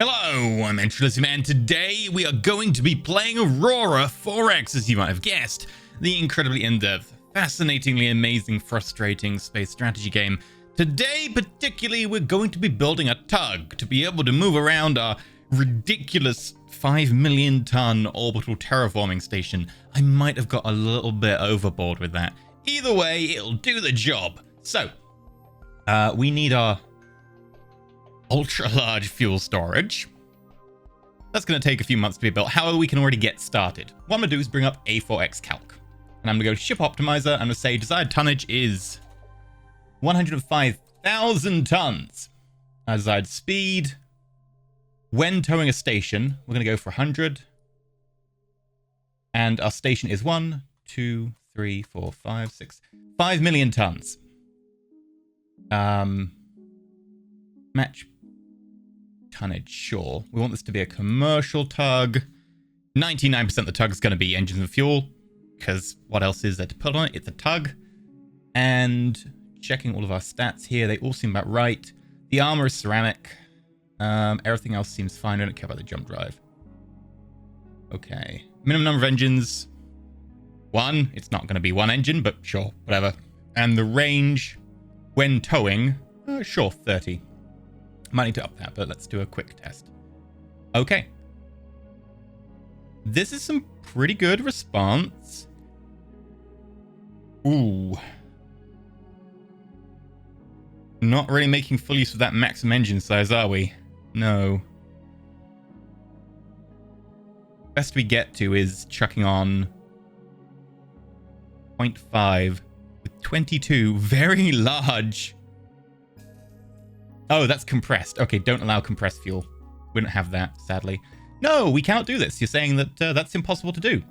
Hello, I'm EnterElysium, and today we are going to be playing Aurora 4X, as you might have guessed, the incredibly in-depth, fascinatingly amazing, frustrating space strategy game. Today, particularly, we're going to be building a tug to be able to move around our ridiculous 5 million ton orbital terraforming station. I might have got a little bit overboard with that. Either way, it'll do the job. So, we need our ultra-large fuel storage. That's going to take a few months to be built. However, we can already get started. What I'm going to do is bring up A4X Calc. And I'm going to go Ship Optimizer. I'm going to say desired tonnage is 105,000 tons. Desired speed. When towing a station, we're going to go for 100. And our station is 1, 2, 3, 4, 5, 6, 5 million tons. Match tonnage, sure. We want this to be a commercial tug. 99% of the tug is going to be engines and fuel, because what else is there to put on it? It's a tug. And checking all of our stats here, they all seem about right. The armor is ceramic. Everything else seems fine. I don't care about the jump drive. Okay. Minimum number of engines, 1. It's not going to be 1 engine, but sure, whatever. And the range when towing, sure, 30. Might need to up that, but let's do a quick test. Okay. This is some pretty good response. Ooh. Not really making full use of that maximum engine size, are we? No. Best we get to is chucking on 0.5 with 22 very large. Oh, that's compressed. Okay, don't allow compressed fuel. We don't have that, sadly. No, we cannot do this. You're saying that that's impossible to do.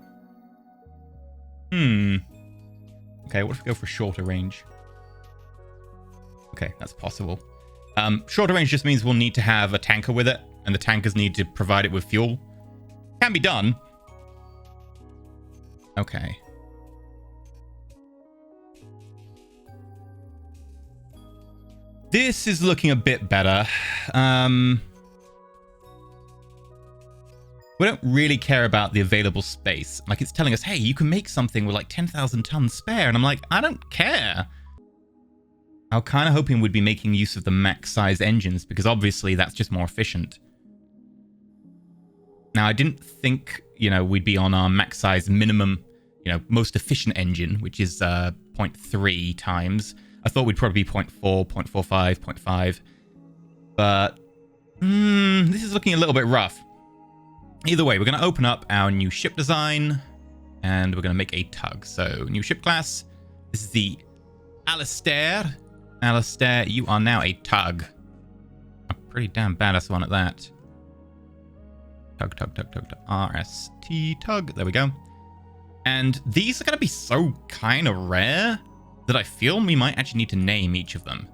Okay, what if we go for shorter range? Okay, that's possible. Shorter range just means we'll need to have a tanker with it, and the tankers need to provide it with fuel. Can be done. Okay. This is looking a bit better. We don't really care about the available space. Like, it's telling us, hey, you can make something with like 10,000 tons spare. And I'm like, I don't care. I was kind of hoping we'd be making use of the max size engines, because obviously that's just more efficient. Now, I didn't think, we'd be on our max size minimum, most efficient engine, which is 0.3 times. I thought we'd probably be 0.4, 0.45, 0.5. But this is looking a little bit rough. Either way, we're going to open up our new ship design, and we're going to make a tug. So, new ship class. This is the Alistair. Alistair, you are now a tug. A pretty damn badass one at that. Tug. RST tug. There we go. And these are going to be so kind of rare that I feel we might actually need to name each of them.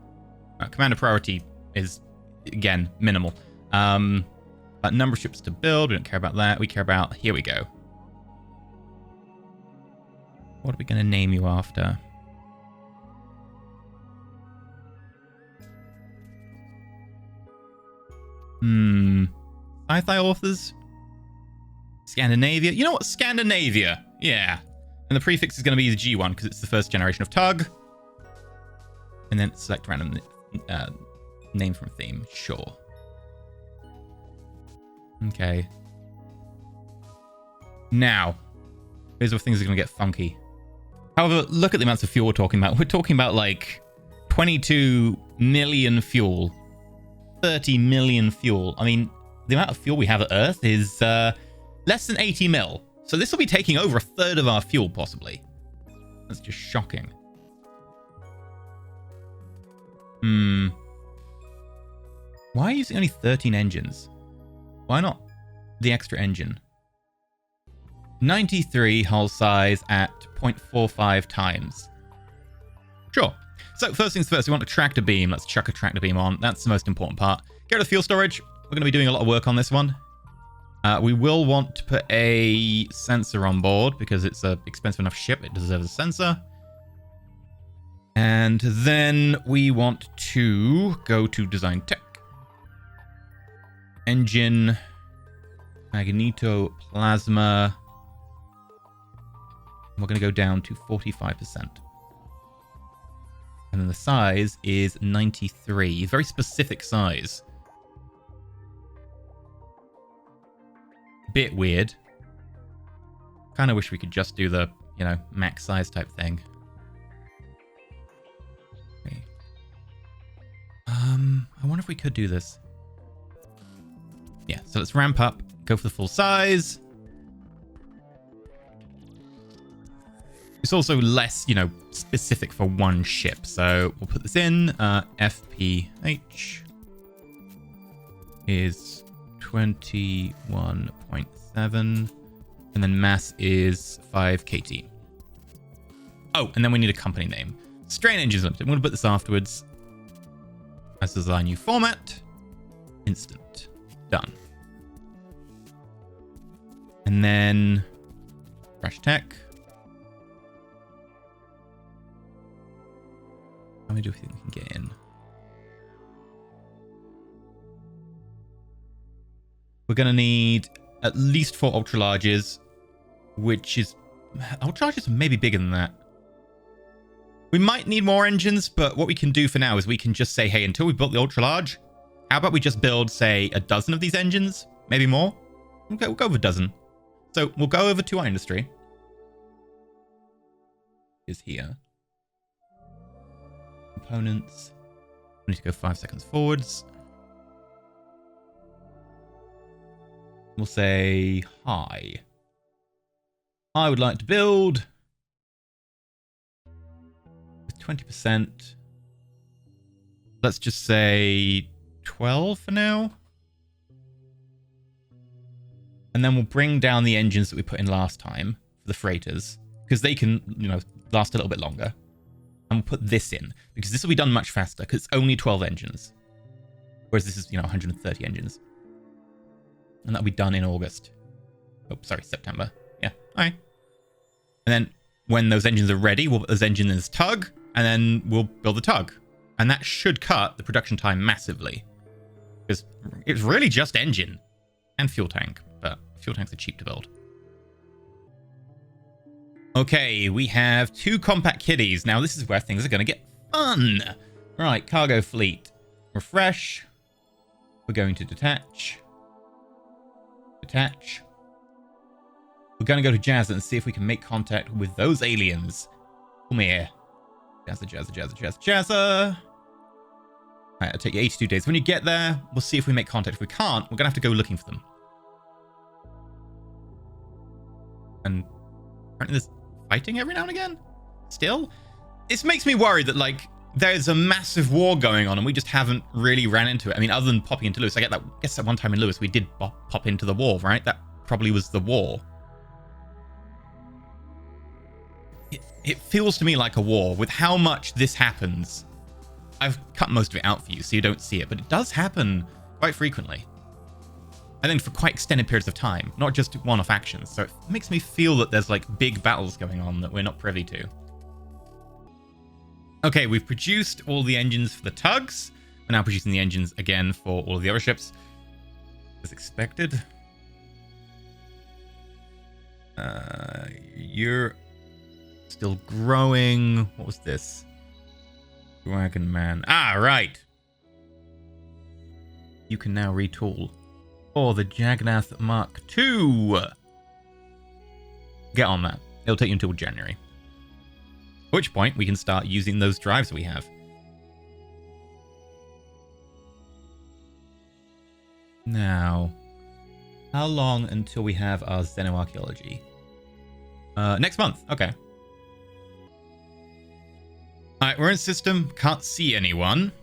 Commander priority is, again, minimal. Number of ships to build, we don't care about that. We care about, here we go. What are we going to name you after? Sci-Fi authors? Scandinavia? You know what? Scandinavia. Yeah. And the prefix is going to be the G1 because it's the first generation of tug. And then select random name from theme. Sure. Okay. Now, here's where things are going to get funky. However, look at the amounts of fuel we're talking about. We're talking about like 22 million fuel. 30 million fuel. I mean, the amount of fuel we have at Earth is less than 80 mil. So this will be taking over a third of our fuel, possibly. That's just shocking. Why are you using only 13 engines? Why not the extra engine? 93 hull size at 0.45 times. Sure. So first things first, we want a tractor beam. Let's chuck a tractor beam on. That's the most important part. Get rid of fuel storage. We're going to be doing a lot of work on this one. We will want to put a sensor on board because it's an expensive enough ship. It deserves a sensor. And then we want to go to design tech. Engine, magnetoplasma. We're going to go down to 45%. And then the size is 93. Very specific size. Bit weird. Kind of wish we could just do the, max size type thing. Okay. I wonder if we could do this. Yeah, so let's ramp up, go for the full size. It's also less, specific for one ship. So we'll put this in. FPH is 21.7. And then mass is 5 KT. Oh, and then we need a company name. Strain Engines Limited. I'm going to put this afterwards. This is our new format. Instant. Done. And then Crash Tech. How many do we think we can get in? We're going to need at least 4 ultra larges, which is... ultra larges are maybe bigger than that. We might need more engines, but what we can do for now is we can just say, hey, until we've built the ultra large, how about we just build, say, a dozen of these engines? Maybe more? Okay, we'll go with a dozen. So we'll go over to our industry. Is here. Components. We need to go 5 seconds forwards. We'll say, hi. I would like to build with 20%. Let's just say 12 for now. And then we'll bring down the engines that we put in last time for the freighters, because they can, last a little bit longer. And we'll put this in, because this will be done much faster, because it's only 12 engines. Whereas this is, 130 engines. And that'll be done in August. Oh, sorry, September. Yeah, all right. And then when those engines are ready, we'll put those engines in this tug, and then we'll build the tug. And that should cut the production time massively. Because it's really just engine and fuel tank, but fuel tanks are cheap to build. Okay, we have 2 compact kiddies. Now, this is where things are going to get fun. Right, cargo fleet. Refresh. We're going to detach. Detach. We're going to go to Jazza and see if we can make contact with those aliens. Come here. Jazza, Jazza, Jazza, Jazza, Jazza. All right, it'll take you 82 days. When you get there, we'll see if we make contact. If we can't, we're going to have to go looking for them. And apparently there's fighting every now and again. Still? This makes me worry that, there's a massive war going on and we just haven't really ran into it. I mean, other than popping into Lewis. I guess that one time in Lewis we did pop into the war, right? That probably was the war. It feels to me like a war with how much this happens. I've cut most of it out for you so you don't see it, but it does happen quite frequently. And then for quite extended periods of time, not just one-off actions. So it makes me feel that there's big battles going on that we're not privy to. Okay, we've produced all the engines for the tugs. We're now producing the engines again for all of the other ships. As expected. You're still growing. What was this? Dragon Man. Ah, right. You can now retool. For the Jagannath Mark II. Get on that. It'll take you until January. At which point we can start using those drives we have. Now, how long until we have our xenoarchaeology? Next month. Okay. Alright, we're in system. Can't see anyone.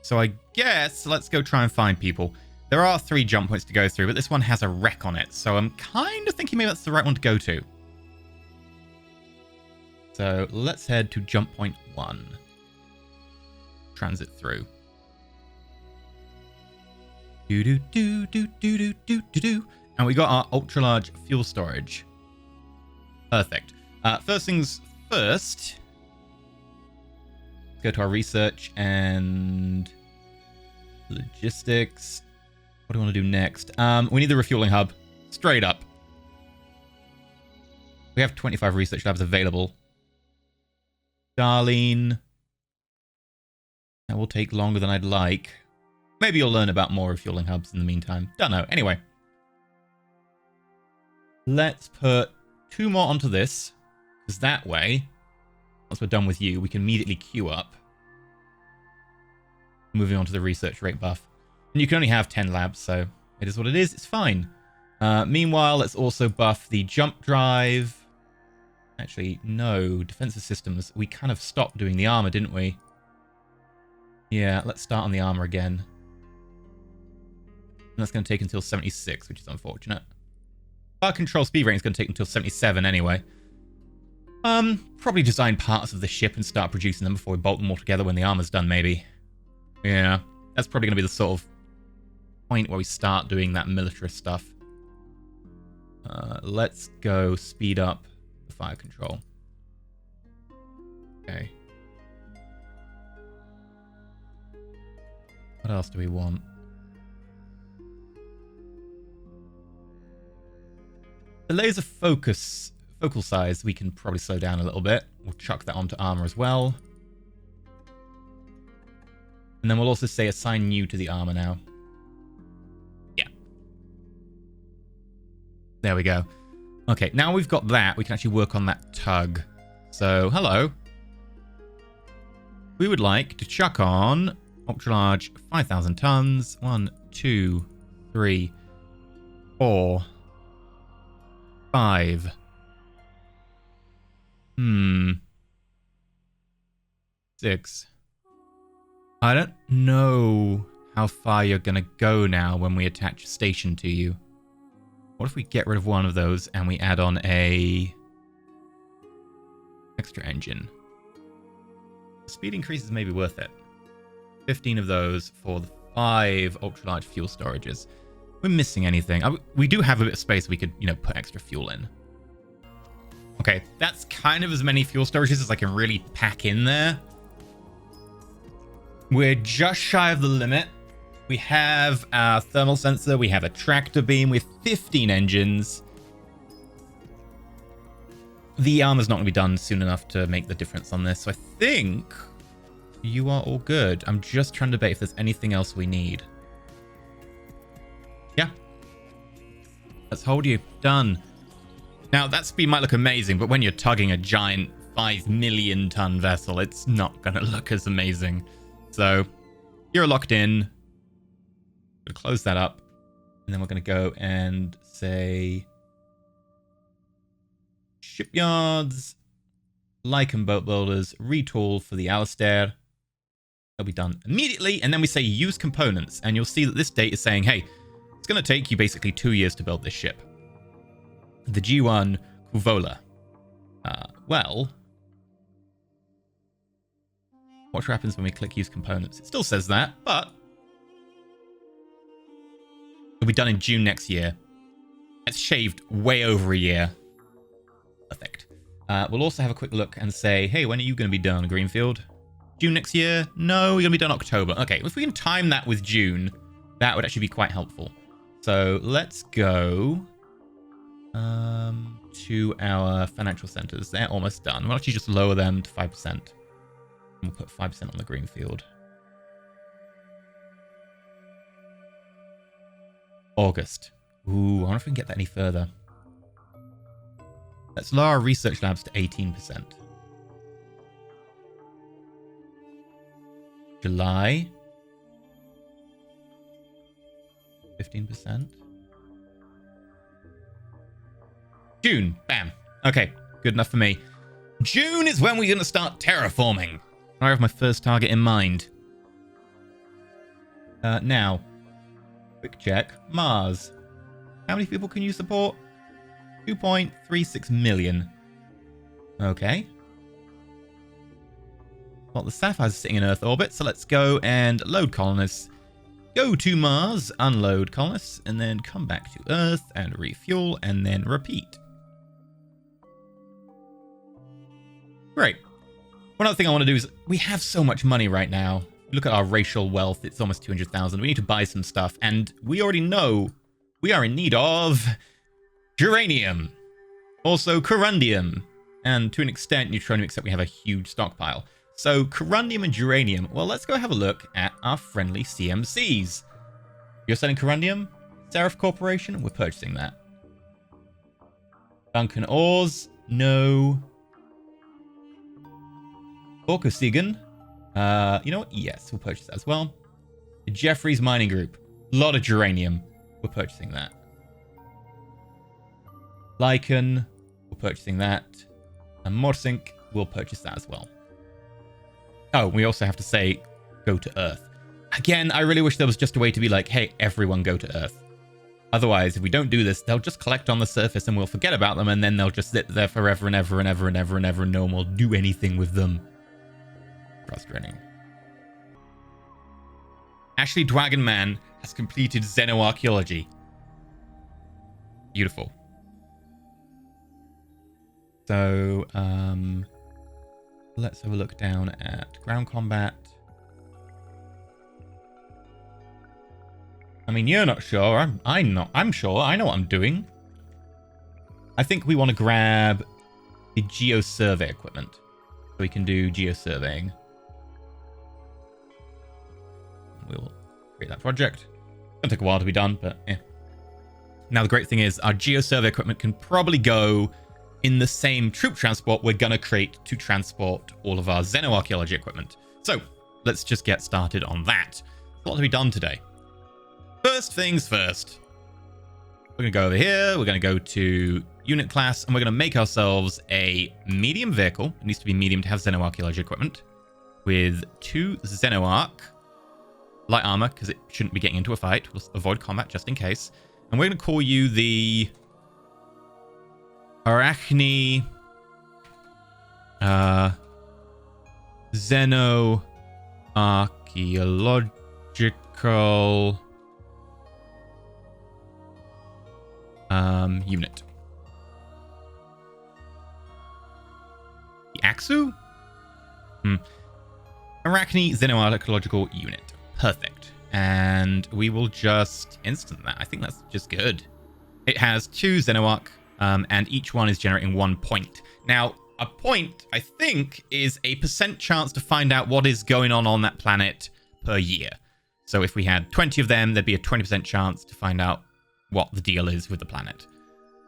So I guess let's go try and find people. There are 3 jump points to go through, but this one has a wreck on it. So I'm kind of thinking maybe that's the right one to go to. So let's head to jump point 1. Transit through. Do-do-do-do-do-do-do-do. And we got our ultra-large fuel storage. Perfect. First things first. Let's go to our research and logistics. What do we want to do next? We need the refueling hub. Straight up. We have 25 research labs available. Darlene. That will take longer than I'd like. Maybe you'll learn about more refueling hubs in the meantime. Don't know. Anyway. Let's put 2 more onto this. Because that way, once we're done with you, we can immediately queue up. Moving on to the research rate buff. And you can only have 10 labs, so it is what it is. It's fine. Meanwhile, let's also buff the jump drive. Actually, no. Defensive systems. We kind of stopped doing the armor, didn't we? Yeah, let's start on the armor again. And that's going to take until 76, which is unfortunate. Our control speed rating is going to take until 77 anyway. Probably design parts of the ship and start producing them before we bolt them all together when the armor's done, maybe. Yeah, that's probably going to be the sort of point where we start doing that militarist stuff. Let's go speed up the fire control. Okay. What else do we want? The laser focal size, we can probably slow down a little bit. We'll chuck that onto armor as well. And then we'll also say assign new to the armor now. Yeah. There we go. Okay, now we've got that, we can actually work on that tug. So, hello. We would like to chuck on ultra large 5,000 tons. 1, 2, 3, 4, 5. 6. I don't know how far you're going to go now when we attach a station to you. What if we get rid of one of those and we add on a extra engine? Speed increases may be worth it. 15 of those for the 5 ultra-large fuel storages. We're missing anything. We do have a bit of space we could, put extra fuel in. Okay, that's kind of as many fuel storages as I can really pack in there. We're just shy of the limit. We have our thermal sensor. We have a tractor beam with 15 engines. The armor's not going to be done soon enough to make the difference on this. So I think you are all good. I'm just trying to debate if there's anything else we need. Yeah. Let's hold you. Done. Now, that speed might look amazing, but when you're tugging a giant 5 million ton vessel, it's not going to look as amazing. So, you're locked in. We're going to close that up. And then we're going to go and say shipyards, Lycan boat builders, retool for the Alistair. They'll be done immediately. And then we say use components. And you'll see that this date is saying, hey, it's going to take you basically 2 years to build this ship. The G1 Kuvola. Well, watch what happens when we click use components. It still says that, but it'll be done in June next year. It's shaved way over a year. Perfect. We'll also have a quick look and say, hey, when are you going to be done, Greenfield? June next year? No, you're going to be done October. Okay, if we can time that with June, that would actually be quite helpful. So let's go to our financial centers. They're almost done. We'll actually just lower them to 5%. And we'll put 5% on the Greenfield. August. Ooh, I wonder if we can get that any further. Let's lower our research labs to 18%. July. 15%. June. Bam. Okay. Good enough for me. June is when we're going to start terraforming. I have my first target in mind. Now. Quick check. Mars. How many people can you support? 2.36 million. Okay. Well, the Sapphires are sitting in Earth orbit, so let's go and load colonists. Go to Mars, unload colonists, and then come back to Earth and refuel, and then repeat. Great. One other thing I want to do is, we have so much money right now. Look at our racial wealth. It's almost 200,000. We need to buy some stuff. And we already know we are in need of geranium. Also corundium. And to an extent, neutronium, except we have a huge stockpile. So corundium and geranium. Well, let's go have a look at our friendly CMCs. You're selling corundium? Seraph Corporation? We're purchasing that. Duncan Ores? No. Orkosigan? You know what? Yes, we'll purchase that as well. The Jeffries Mining Group. A lot of geranium. We're purchasing that. Lycan. We're purchasing that. And Morsink. We'll purchase that as well. Oh, we also have to say, go to Earth. Again, I really wish there was just a way to be like, hey, everyone go to Earth. Otherwise, if we don't do this, they'll just collect on the surface and we'll forget about them, and then they'll just sit there forever and ever and ever and ever and ever, and no one will do anything with them. Frustrating. Ashley Dragonman has completed xenoarchaeology. Beautiful. So, let's have a look down at ground combat. I mean, you're not sure. I'm not. I'm sure. I know what I'm doing. I think we want to grab the geosurvey equipment, so we can do geosurveying. We'll create that project. It'll take a while to be done, but yeah. Now, the great thing is our geosurvey equipment can probably go in the same troop transport we're going to create to transport all of our xenoarchaeology equipment. So let's just get started on that. A lot to be done today. First things first. We're going to go over here. We're going to go to unit class, and we're going to make ourselves a medium vehicle. It needs to be medium to have xenoarchaeology equipment, with 2 xenoarch light armor, because it shouldn't be getting into a fight. We'll avoid combat just in case. And we're going to call you the Arachne Xenoarchaeological unit. The Axu? Arachne Xenoarchaeological unit. Perfect. And we will just instant that. I think that's just good. It has 2 Xenoarch, and each one is generating 1 point. Now, a point, I think, is a % chance to find out what is going on that planet per year. So if we had 20 of them, there'd be a 20% chance to find out what the deal is with the planet.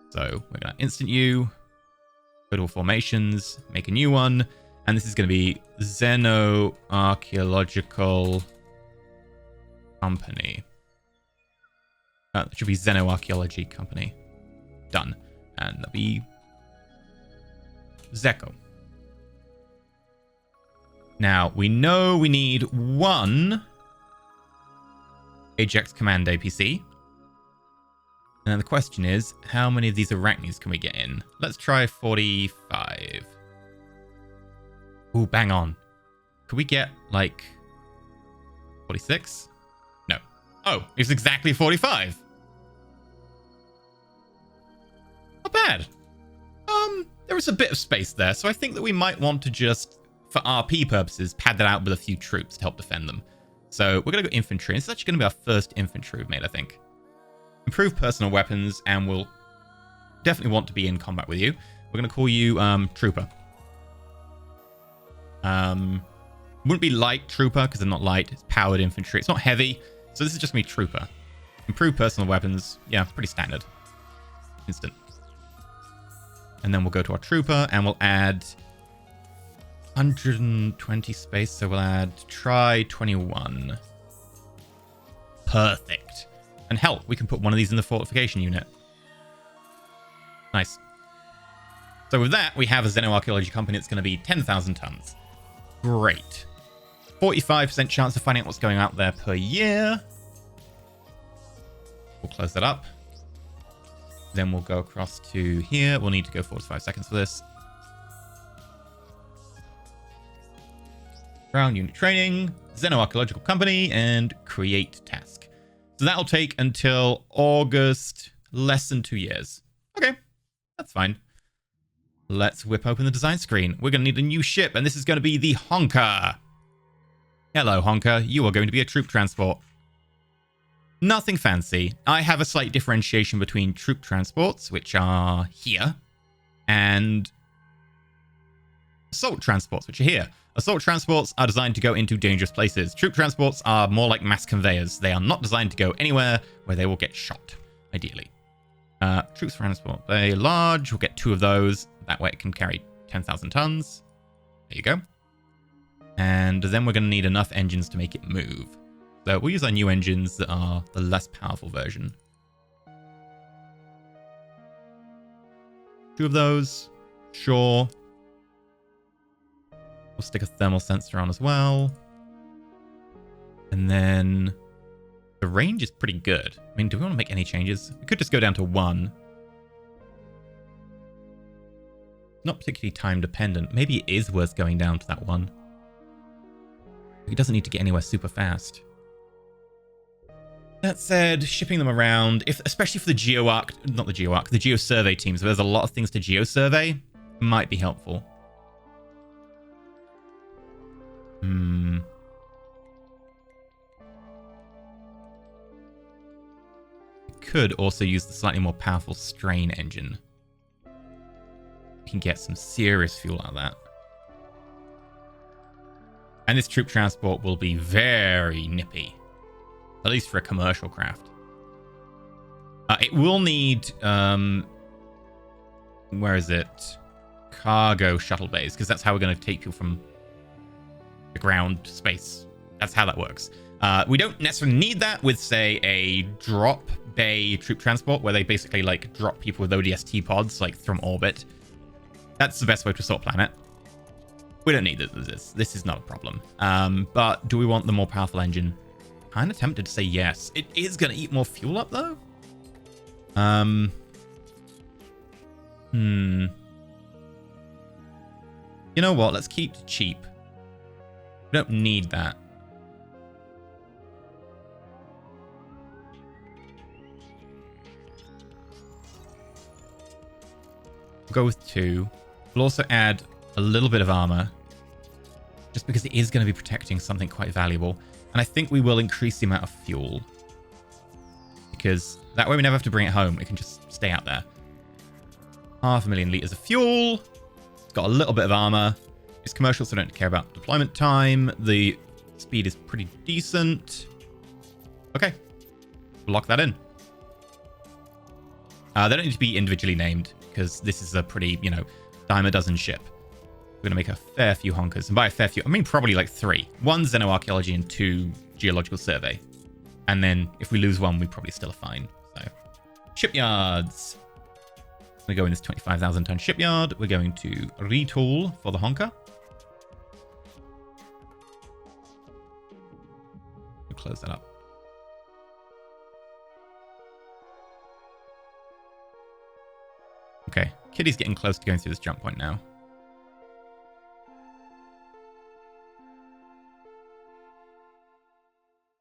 So we're going to instant you, go to formations, make a new one, and this is going to be Xenoarchaeological Company. It should be Xenoarchaeology Company. Done. And that'll be Zeko. Now, we know we need 1 Ajax Command APC. And then the question is, how many of these Arachnes can we get in? Let's try 45. Ooh, bang on. Could we get, like, 46? No. Oh, it's exactly 45. Not bad. There is a bit of space there, so I think that we might want to just, for RP purposes, pad that out with a few troops to help defend them. So we're going to go infantry. This is actually going to be our first infantry we've made, I think. Improve personal weapons, and we'll definitely want to be in combat with you. We're going to call you Trooper. Wouldn't be light Trooper, because they're not light. It's powered infantry. It's not heavy, so this is just going to be Trooper. Improve personal weapons. Yeah, pretty standard. Instant. And then we'll go to our Trooper, and we'll add 120 space, so we'll add try 21. Perfect. And hell, we can put one of these in the fortification unit. Nice. So with that, we have a Xenoarchaeology Company that's going to be 10,000 tons. Great. 45% chance of finding out what's going out there per year. We'll close that up. Then we'll go across to here. We'll need to go 45 seconds for this. Ground unit training, Xenoarchaeological Company, and create task. So that'll take until August, less than 2 years. Okay, that's fine. Let's whip open the design screen. We're going to need a new ship, and this is going to be the Honka. Hello, Honker. You are going to be a troop transport. Nothing fancy. I have a slight differentiation between troop transports, which are here, and assault transports, which are here. Assault transports are designed to go into dangerous places. Troop transports are more like mass conveyors. They are not designed to go anywhere where they will get shot, ideally. Troops transport. They're large. We'll get 2 of those. That way it can carry 10,000 tons. There you go. And then we're going to need enough engines to make it move. So we'll use our new engines that are the less powerful version. 2 of those. Sure. We'll stick a thermal sensor on as well. And then the range is pretty good. I mean, do we want to make any changes? We could just go down to 1. Not particularly time dependent. Maybe it is worth going down to that 1. He doesn't need to get anywhere super fast. That said, shipping them around, especially for the the geo-survey teams, where there's a lot of things to geo-survey, might be helpful. Could also use the slightly more powerful strain engine. We can get some serious fuel out of that. And this troop transport will be very nippy. At least for a commercial craft. It will need... where is it? Cargo shuttle bays, because that's how we're going to take people from the ground to space. That's how that works. We don't necessarily need that with, say, a drop bay troop transport, where they basically, like, drop people with ODST pods, like, from orbit. That's the best way to assault planet. We don't need this. This is not a problem. But do we want the more powerful engine? Kind of tempted to say yes. It is going to eat more fuel up, though. You know what? Let's keep it cheap. We don't need that. We'll go with 2. We'll also add a little bit of armor, just because it is going to be protecting something quite valuable. And I think we will increase the amount of fuel, because that way we never have to bring it home. It can just stay out there. 500,000 liters of fuel. It's got a little bit of armor. It's commercial, so I don't care about deployment time. The speed is pretty decent. Okay. Lock that in. They don't need to be individually named, because this is a pretty, dime a dozen ship. We're going to make a fair few honkers. And by a fair few, I mean probably like 3. 1 xenoarchaeology and 2 geological survey. And then if we lose 1, we probably still are fine. So, shipyards. We go in this 25,000 ton shipyard. We're going to retool for the honker. We'll close that up. Okay, Kitty's getting close to going through this jump point now.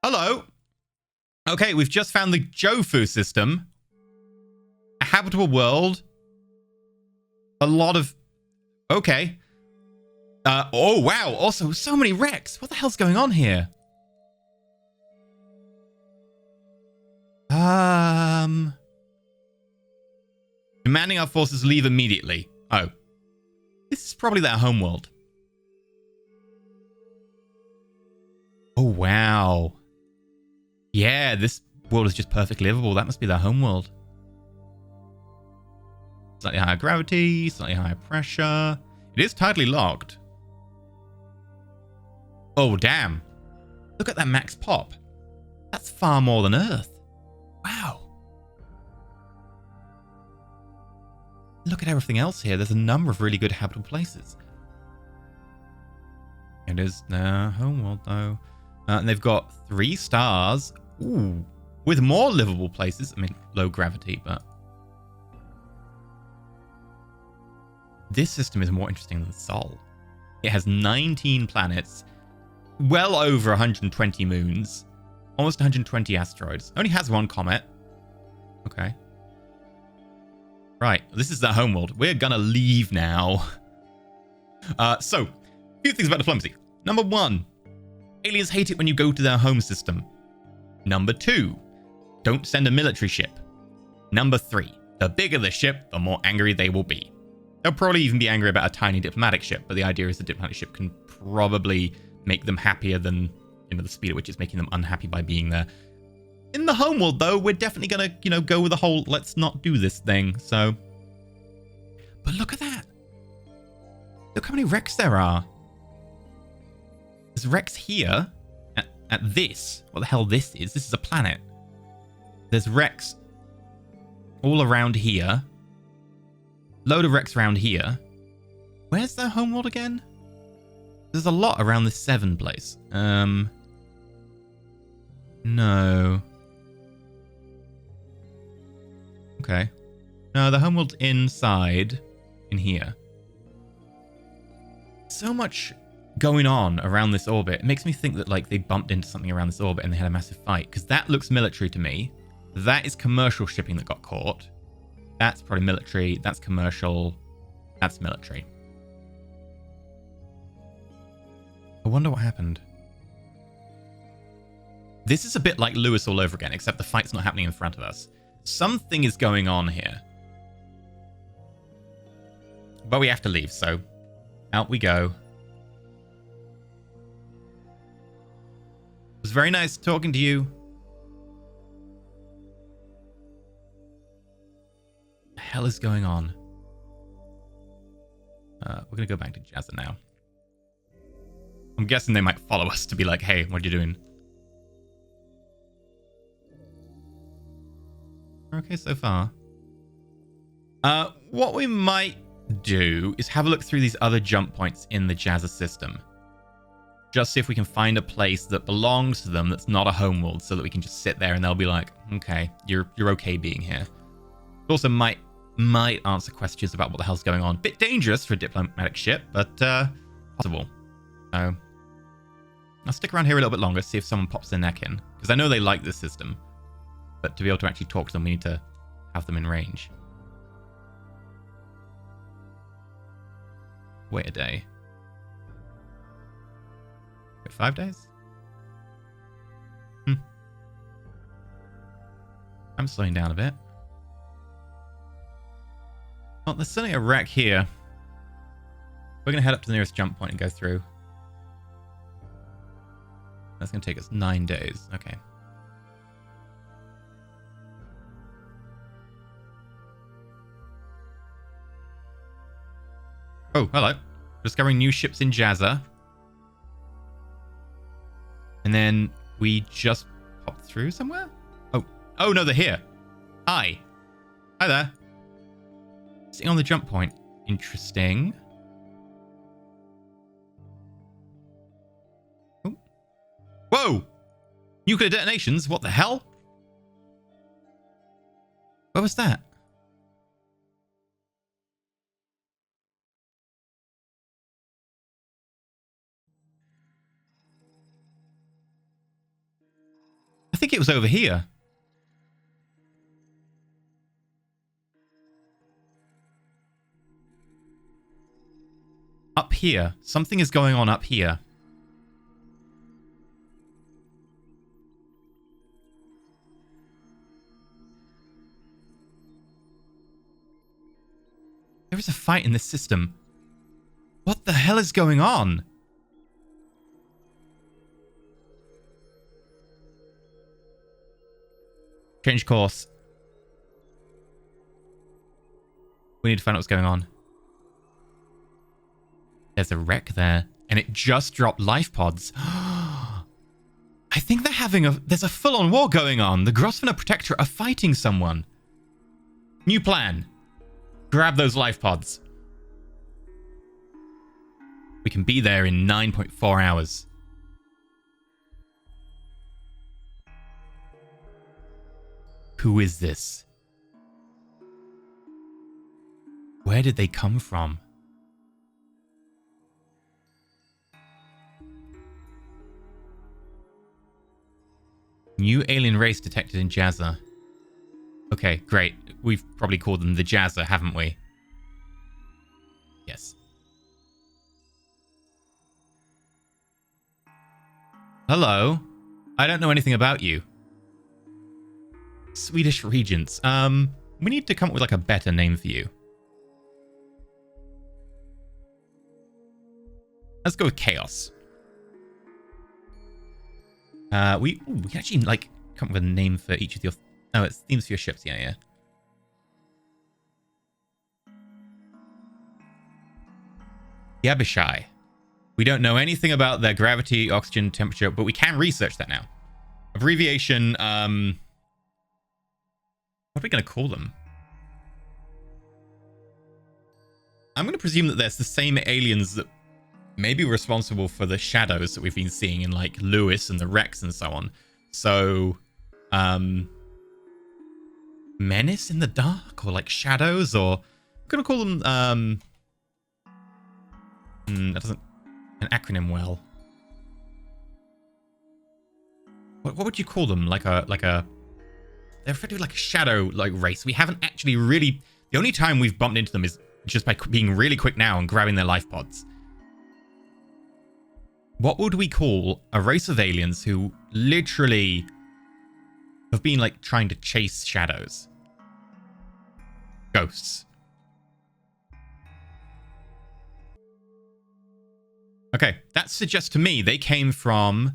Hello. Okay, we've just found the Jofu system. A habitable world. A lot of... Okay. Oh, wow. Also, so many wrecks. What the hell's going on here? Demanding our forces leave immediately. Oh. This is probably their homeworld. Oh, wow. Yeah, this world is just perfectly livable. That must be their homeworld. Slightly higher gravity, slightly higher pressure. It is tightly locked. Oh, damn. Look at that max pop. That's far more than Earth. Wow. Look at everything else here. There's a number of really good habitable places. It is their homeworld, though. And they've got 3 stars. Ooh. With more livable places. I mean, low gravity, but... This system is more interesting than Sol. It has 19 planets, well over 120 moons, almost 120 asteroids. Only has 1 comet. Okay. Right, this is their homeworld. We're gonna leave now. So, a few things about diplomacy. Number 1. Aliens hate it when you go to their home system. Number 2, don't send a military ship. Number 3, the bigger the ship, the more angry they will be. They'll probably even be angry about a tiny diplomatic ship, but the idea is the diplomatic ship can probably make them happier than, the speed at which it's making them unhappy by being there. In the homeworld, though, we're definitely gonna, go with the whole let's not do this thing, so. But look at that. Look how many wrecks there are. There's wrecks here at this. What the hell this is? This is a planet. There's wrecks all around here. Load of wrecks around here. Where's their homeworld again? There's a lot around this 7 place. No. Okay. No, the homeworld's inside in here. So much going on around this orbit. It makes me think that like they bumped into something around this orbit and they had a massive fight, because that looks military to me. That is commercial shipping that got caught. That's probably military. That's commercial. That's military. I wonder what happened. This is a bit like Lewis all over again, except the fight's not happening in front of us. Something is going on here. But we have to leave, so out we go. It was very nice talking to you. What the hell is going on? We're going to go back to Jazza now. I'm guessing they might follow us to be like, hey, what are you doing? Okay, so far. What we might do is have a look through these other jump points in the Jazza system. Just see if we can find a place that belongs to them that's not a homeworld, so that we can just sit there and they'll be like, okay, you're okay being here. It also might answer questions about what the hell's going on. Bit dangerous for a diplomatic ship, but possible. So I'll stick around here a little bit longer, see if someone pops their neck in. Because I know they like this system. But to be able to actually talk to them, we need to have them in range. Wait a day. Wait, 5 days? I'm slowing down a bit. Well, there's certainly a wreck here. We're going to head up to the nearest jump point and go through. That's going to take us 9 days. Okay. Oh, hello. Discovering new ships in Jazza. And then we just popped through somewhere? Oh no, they're here. Hi. Hi there. Sitting on the jump point. Interesting. Oh. Whoa! Nuclear detonations? What the hell? What was that? I think it was over here. Up here. Something is going on up here. There is a fight in this system. What the hell is going on? Change course. We need to find out what's going on. There's a wreck there, and it just dropped life pods. I think they're having there's a full-on war going on. The Grosvenor Protectorate are fighting someone. New plan. Grab those life pods. We can be there in 9.4 hours. Who is this? Where did they come from? New alien race detected in Jazza. Okay, great. We've probably called them the Jazza, haven't we? Yes. Hello. I don't know anything about you. Swedish Regents. We need to come up with like a better name for you. Let's go with Chaos. We can actually like come up with a name for each of your... Oh, it's themes for your ships. Yeah. Yabishai. We don't know anything about their gravity, oxygen, temperature, but we can research that now. Abbreviation, what are we going to call them? I'm going to presume that there's the same aliens that may be responsible for the shadows that we've been seeing in, like, Lewis and the Rex and so on. So, Menace in the Dark? Or, like, Shadows? Or, I'm going to call them, that doesn't... an acronym well. What would you call them? They're effectively like a shadow like race. We haven't actually really... The only time we've bumped into them is just by being really quick now and grabbing their life pods. What would we call a race of aliens who literally have been like trying to chase shadows? Ghosts. Okay, that suggests to me they came from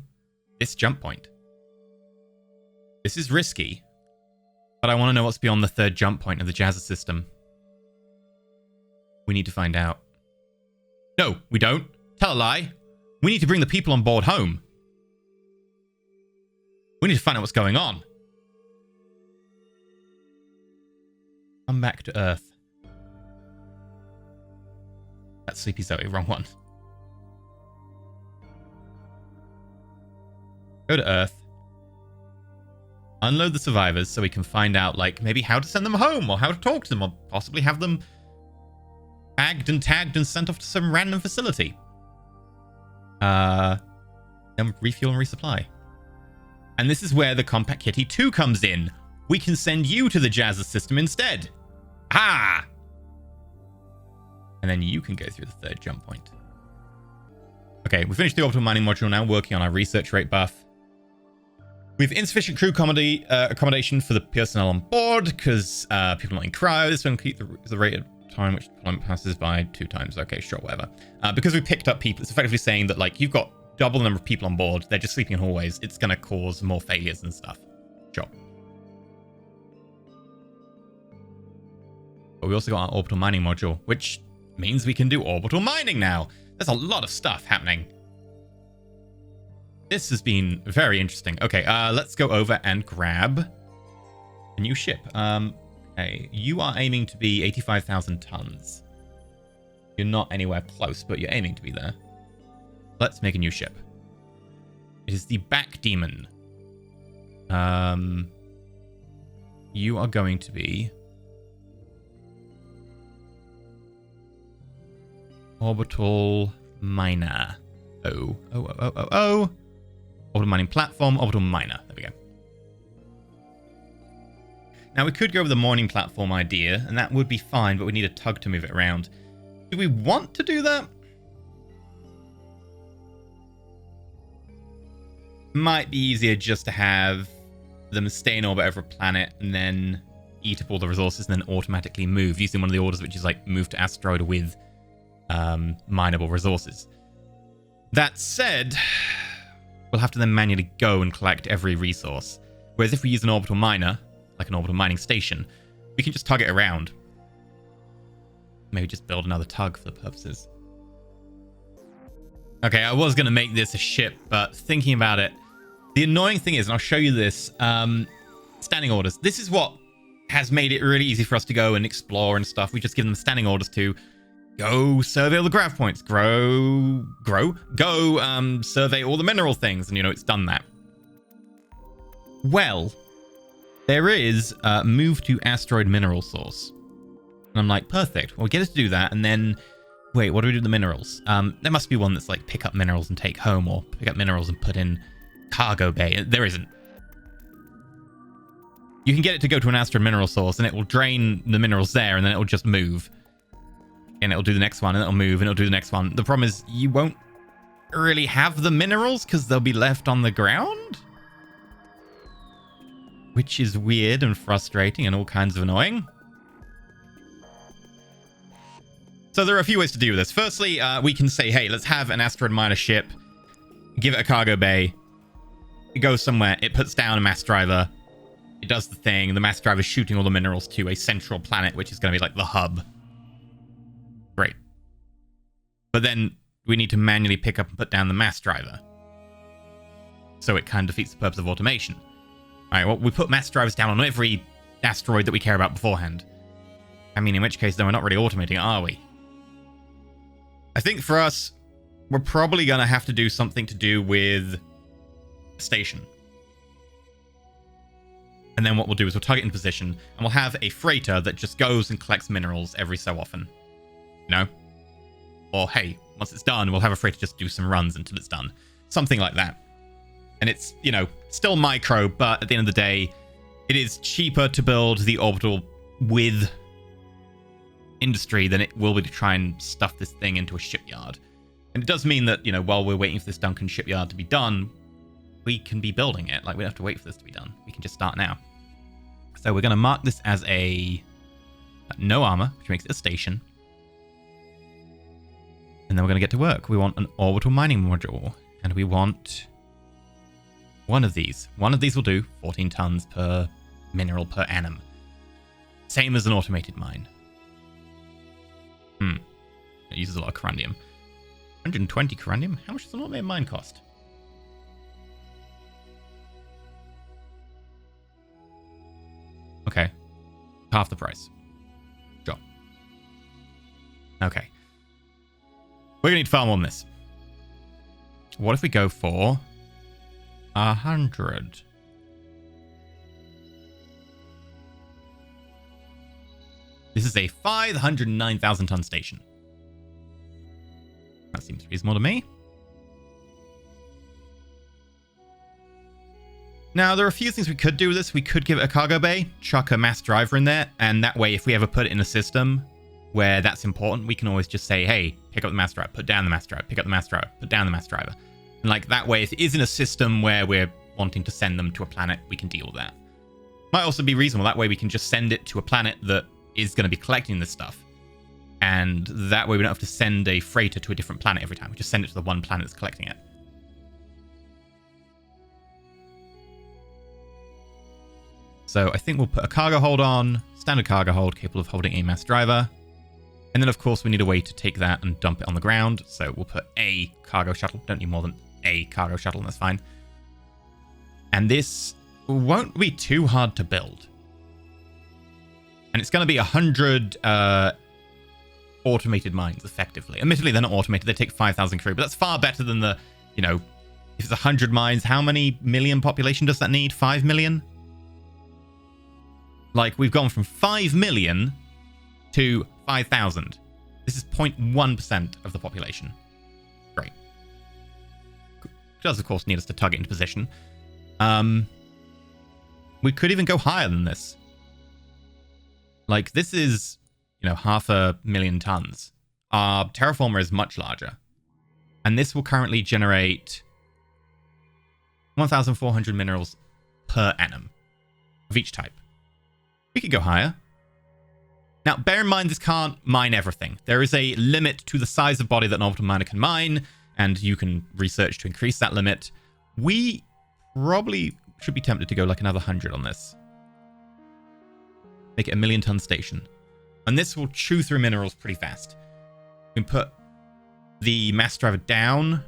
this jump point. This is risky, but I want to know what's beyond the third jump point of the Jazza system. We need to find out. No, we don't. Tell a lie. We need to bring the people on board home. We need to find out what's going on. Come back to Earth. That's Sleepy Zoe, wrong one. Go to Earth. Unload the survivors so we can find out, like, maybe how to send them home or how to talk to them or possibly have them bagged and tagged and sent off to some random facility. Then refuel and resupply. And this is where the Compact Kitty 2 comes in. We can send you to the Jazza system instead. Ah! And then you can go through the third jump point. Okay, we finished the orbital mining module now, working on our research rate buff. We have insufficient crew accommodation for the personnel on board because people are not in cryo. This one keep the rate of time which deployment passes by 2 times. Okay, sure, whatever. Because we picked up people, it's effectively saying that, like, you've got double the number of people on board. They're just sleeping in hallways. It's going to cause more failures and stuff. Sure. But we also got our orbital mining module, which means we can do orbital mining now. There's a lot of stuff happening. This has been very interesting. Okay, let's go over and grab a new ship. Okay, you are aiming to be 85,000 tons. You're not anywhere close, but you're aiming to be there. Let's make a new ship. It is the Back Demon. You are going to be orbital miner. Oh. Orbital mining platform, orbital miner. There we go. Now we could go with the morning platform idea, and that would be fine, but we need a tug to move it around. Do we want to do that? Might be easier just to have them stay in orbit over a planet and then eat up all the resources and then automatically move, using one of the orders which is like move to asteroid with mineable resources. That said, we'll have to then manually go and collect every resource. Whereas if we use an orbital miner, like an orbital mining station, we can just tug it around. Maybe just build another tug for the purposes. Okay, I was going to make this a ship, but thinking about it, the annoying thing is, and I'll show you this, standing orders. This is what has made it really easy for us to go and explore and stuff. We just give them standing orders to go survey all the grav points, go survey all the mineral things, and it's done that. Well, there is move to asteroid mineral source. And I'm like, perfect. Well, get us to do that, and then wait, what do we do with the minerals? There must be one that's like pick up minerals and take home, or pick up minerals and put in cargo bay. There isn't. You can get it to go to an asteroid mineral source, and it will drain the minerals there, and then it will just move. And it'll do the next one, and it'll move, and it'll do the next one. The problem is you won't really have the minerals because they'll be left on the ground. Which is weird and frustrating and all kinds of annoying. So there are a few ways to deal with this. Firstly, we can say, hey, let's have an asteroid miner ship, give it a cargo bay, it goes somewhere, it puts down a mass driver, it does the thing, the mass driver is shooting all the minerals to a central planet, which is going to be like the hub. Great. But then we need to manually pick up and put down the mass driver. So it kind of defeats the purpose of automation. Alright, well, we put mass drivers down on every asteroid that we care about beforehand. I mean, in which case, then we're not really automating, are we? I think for us, we're probably going to have to do something to do with a station. And then what we'll do is we'll target in position, and we'll have a freighter that just goes and collects minerals every so often. You know? Or, hey, once it's done, we'll have a freighter just do some runs until it's done. Something like that. And it's, you know, still micro, but at the end of the day, it is cheaper to build the orbital with industry than it will be to try and stuff this thing into a shipyard. And it does mean that, you know, while we're waiting for this Duncan shipyard to be done, we can be building it. Like, we don't have to wait for this to be done. We can just start now. So we're going to mark this as a no armor, which makes it a station. And then we're going to get to work. We want an orbital mining module, and we want one of these. One of these will do 14 tons per mineral per annum. Same as an automated mine. It uses a lot of corundium. 120 corundium? How much does an automated mine cost? Okay. Half the price. Sure. Okay. We're going to need far more than this. What if we go for 100? This is a 509,000 ton station. That seems reasonable to me. Now, there are a few things we could do with this. We could give it a cargo bay, chuck a mass driver in there, and that way, if we ever put it in a system where that's important, we can always just say, hey, pick up the mass driver, put down the mass driver, pick up the mass driver, put down the mass driver. And like that way, if it is in a system where we're wanting to send them to a planet, we can deal with that. Might also be reasonable. That way we can just send it to a planet that is going to be collecting this stuff. And that way we don't have to send a freighter to a different planet every time. We just send it to the one planet that's collecting it. So I think we'll put a cargo hold on, standard cargo hold capable of holding a mass driver. And then of course we need a way to take that and dump it on the ground. So we'll put a cargo shuttle. Don't need more than a cargo shuttle, and that's fine. And this won't be too hard to build. And it's going to be 100 automated mines, effectively. Admittedly, they're not automated. They take 5,000 crew, but that's far better than the, you know, if it's 100 mines, how many million population does that need? 5 million? Like, we've gone from 5 million to 5,000. This is 0.1% of the population. Great. It does, of course, need us to tug it into position. We could even go higher than this. Like, this is, you know, 500,000 tons. Our terraformer is much larger. And this will currently generate 1,400 minerals per annum of each type. We could go higher. Now, bear in mind, this can't mine everything. There is a limit to the size of body that an orbital miner can mine, and you can research to increase that limit. We probably should be tempted to go like another 100 on this. Make it a 1,000,000-ton station. And this will chew through minerals pretty fast. We can put the mass driver down.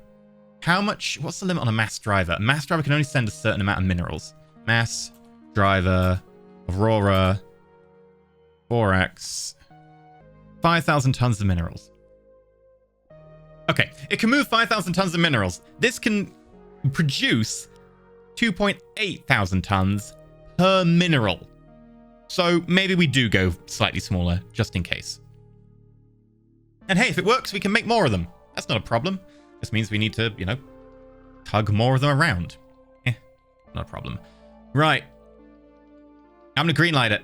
How much? What's the limit on a mass driver? A mass driver can only send a certain amount of minerals. Mass driver, Aurora, 4x, 5,000 tons of minerals. Okay, it can move 5,000 tons of minerals. This can produce 2.8 thousand tons per mineral. So maybe we do go slightly smaller, just in case. And hey, if it works, we can make more of them. That's not a problem. This means we need to, you know, tug more of them around. Not a problem. Right. I'm going to greenlight it.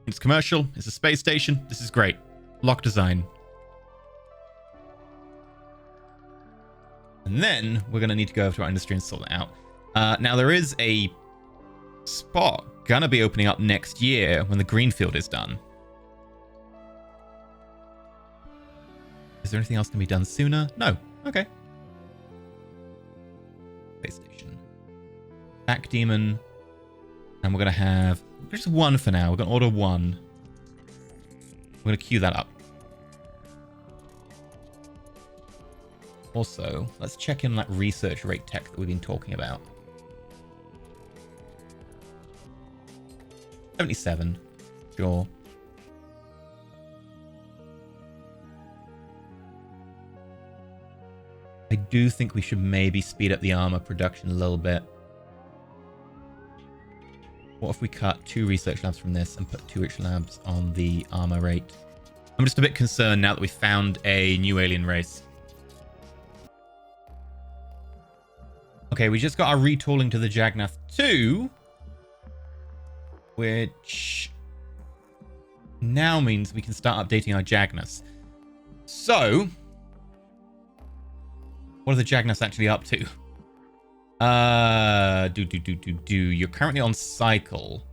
It's commercial. It's a space station. This is great. Lock design. And then we're going to need to go over to our industry and sort that out. Now, there is a spot going to be opening up next year when the greenfield is done. Is there anything else can be done sooner? No. Okay. Space station. Back demon. And we're going to have just one for now. We're going to order one. We're going to queue that up. Also, let's check in that research rate tech that we've been talking about. 77. Sure. I do think we should maybe speed up the armor production a little bit. What if we cut 2 research labs from this and put 2 research labs on the armor rate? I'm just a bit concerned now that we found a new alien race. Okay, we just got our retooling to the Jagnath 2, which now means we can start updating our Jagnaths. So, what are the Jagnaths actually up to? You're currently on cycle.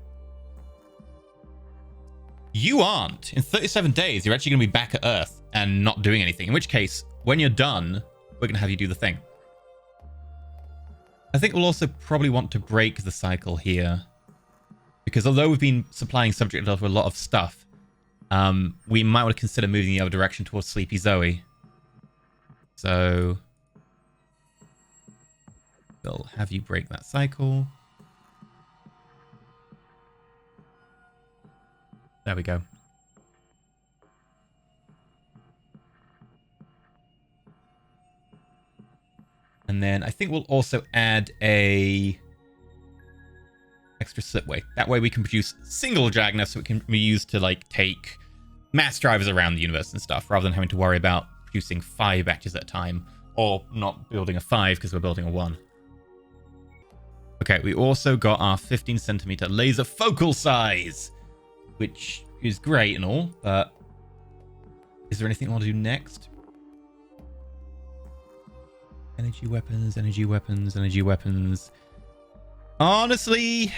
You aren't. In 37 days, you're actually going to be back at Earth and not doing anything. In which case, when you're done, we're going to have you do the thing. I think we'll also probably want to break the cycle here. Because although we've been supplying subject level with a lot of stuff, we might want to consider moving the other direction towards Sleepy Zoe. So we'll have you break that cycle. There we go. And then I think we'll also add a extra slipway. That way we can produce single Jagnath so it can be used to like take mass drivers around the universe and stuff, rather than having to worry about producing 5 batches at a time, or not building a 5 because we're building a 1. Okay, we also got our 15 centimeter laser focal size, which is great and all, but is there anything I want to do next? Energy weapons, energy weapons, energy weapons. Honestly,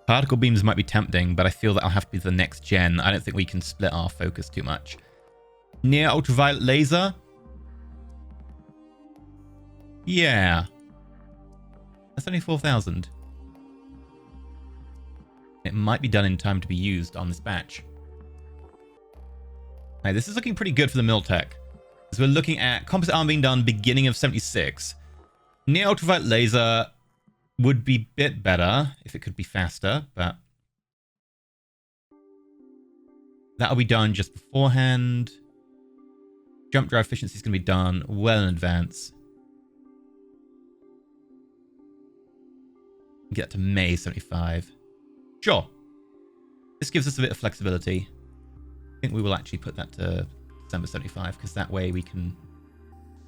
particle beams might be tempting, but I feel that I'll have to be the next gen. I don't think we can split our focus too much. Near ultraviolet laser? Yeah. That's only 4,000. It might be done in time to be used on this batch. Right, this is looking pretty good for the Miltech. So we're looking at composite arm being done beginning of 76. Near ultraviolet laser would be a bit better if it could be faster, but that'll be done just beforehand. Jump drive efficiency is going to be done well in advance. Get to May 75. Sure. This gives us a bit of flexibility. I think we will actually put that to December 75, because that way we can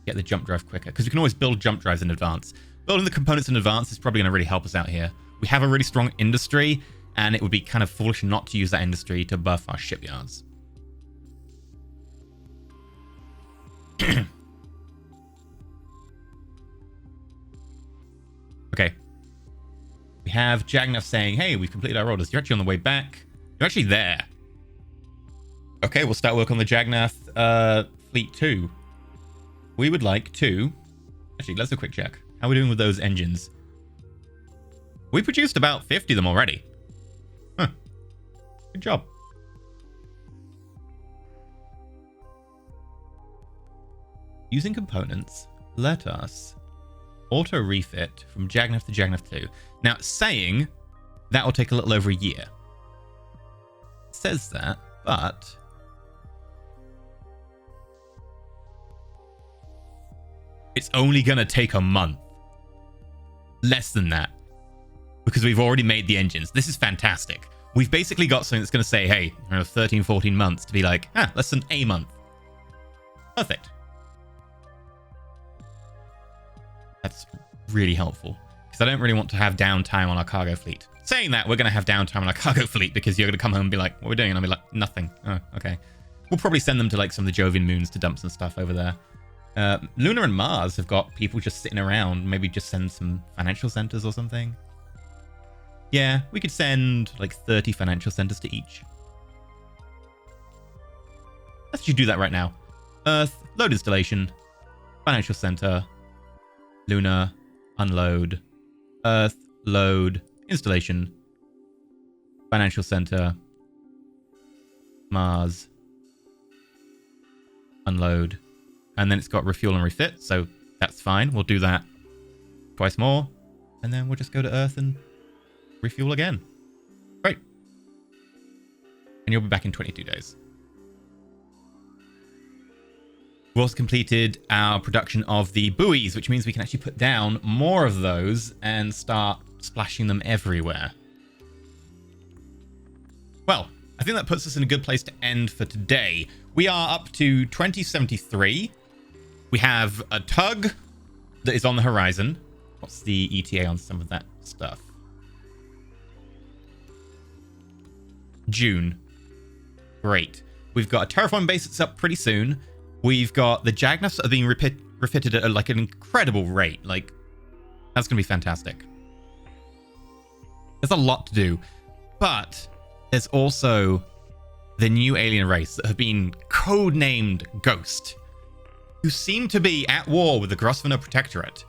get the jump drive quicker. Because we can always build jump drives in advance. Building the components in advance is probably going to really help us out here. We have a really strong industry, and it would be kind of foolish not to use that industry to buff our shipyards. Okay. We have Jagnath saying, hey, we've completed our orders. You're actually on the way back. You're actually there. Okay, we'll start work on the Jagnath Fleet 2. We would like to... Actually, let's do a quick check. How are we doing with those engines? We produced about 50 of them already. Huh. Good job. Using components, let us auto refit from Jagnath to Jagnath 2. Now, it's saying that will take a little over a year. It says that, but it's only going to take a month. Less than that. Because we've already made the engines. This is fantastic. We've basically got something that's going to say, hey, 13, 14 months to be like, less than a month. Perfect. That's really helpful. Because I don't really want to have downtime on our cargo fleet. Saying that, we're going to have downtime on our cargo fleet because you're going to come home and be like, what are we doing? And I'll be like, nothing. Oh, okay. We'll probably send them to like some of the Jovian moons to dump some stuff over there. Luna and Mars have got people just sitting around. Maybe just send some financial centers or something. Yeah, we could send like 30 financial centers to each. Let's just do that right now. Earth, load installation. Financial center. Luna, unload. Earth, load, installation. Financial center. Mars. Unload. And then it's got refuel and refit, so that's fine. We'll do that twice more. And then we'll just go to Earth and refuel again. Great. And you'll be back in 22 days. We've also completed our production of the buoys, which means we can actually put down more of those and start splashing them everywhere. Well, I think that puts us in a good place to end for today. We are up to 2073. We have a tug that is on the horizon. What's the ETA on some of that stuff? June. Great. We've got a terraform base that's up pretty soon. We've got the Jagnuffs that are being refitted at like an incredible rate. Like, that's going to be fantastic. There's a lot to do. But there's also the new alien race that have been codenamed Ghost, who seem to be at war with the Grosvenor Protectorate.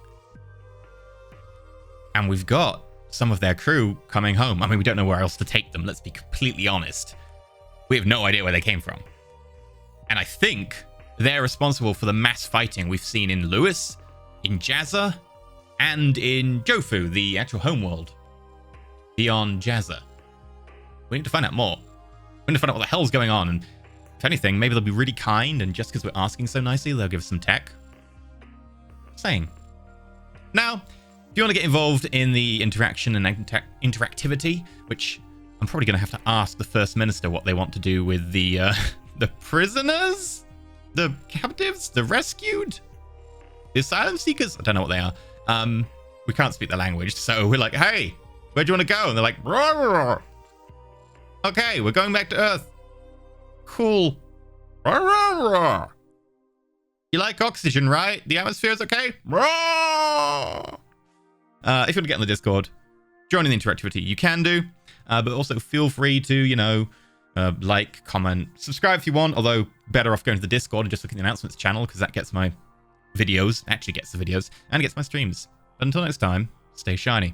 And we've got some of their crew coming home. I mean, we don't know where else to take them, let's be completely honest. We have no idea where they came from. And I think they're responsible for the mass fighting we've seen in Lewis, in Jazza, and in Jofu, the actual homeworld beyond Jazza. We need to find out more. We need to find out what the hell's going on, and if anything, maybe they'll be really kind, and just because we're asking so nicely, they'll give us some tech. Saying. Now, if you want to get involved in the interaction and interactivity, which I'm probably going to have to ask the First Minister what they want to do with the prisoners? The captives? The rescued? The asylum seekers? I don't know what they are. We can't speak the language, so we're like, hey, where do you want to go? And they're like, roar, roar. Okay, we're going back to Earth. Cool. Roar, roar, roar. You like oxygen, right? The atmosphere's okay? Roar. If you want to get in the Discord, join in the interactivity, you can do. But also feel free to, like, comment, subscribe if you want, although better off going to the Discord and just looking at the announcements channel, because that gets my videos, actually gets the videos, and gets my streams. But until next time, stay shiny.